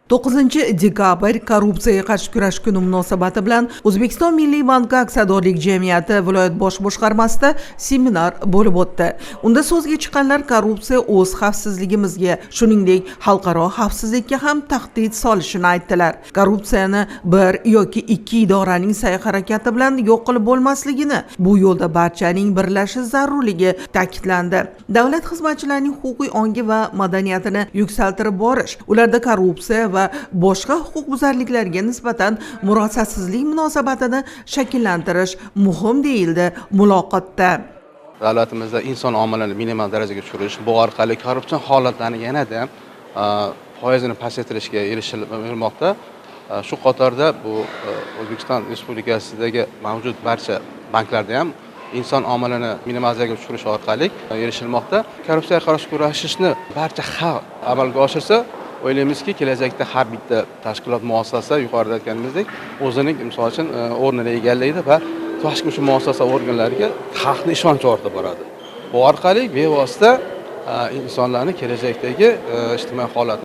9 dekabr Korrupsiyaga qarshi kurash kuni munosabati bilan O'zbekiston Milliy banki aksiyadorlik jamiyati viloyat bosh boshqarmasida seminar bo'lib o'tdi. Unda so'zga chiqqanlar korrupsiya o'z xavfsizligimizga, shuningdek xalqaro xavfsizlikka ham tahdid solishini aytdilar. Korrupsiyani bir yoki ikki idoraning sa'y-harakati bilan yo'q qilib bo'lmasligini, bu yo'lda barchaning birlashishi zarurligi ta'kidlandi. Davlat xizmatchilarining huquqiy ongi va madaniyatini yuksaltirib borish, ularda korrupsiya va boshqa huquqbuzarliklarga nisbatan murosasizlik munosabatini shakllantirish muhim deyildi muloqotda. Davlatimizda inson omilini minimal darajaga tushirish, bu orqali korrupsion holatlarni yanada foizini pasaytirishga erishilmoqda. Shu qatorda bu O'zbekiston Respublikasidagi mavjud barcha banklarda ham inson omilini minimal darajaga tushirish orqali erishilmoqda. Korrupsiyaga qarshi kurashishni barcha xalq amalga oshirsa, o'ylaymizki, kelajakda har bitta tashkilot muassasa yuqorida aytganimizdek o'zining misol uchun o'rnini egallaydi va boshqa shu muassasa organlariga xalqni ishonch ortib boradi. Bu orqali bevosita insonlarning kelajakdagi ijtimoiy holat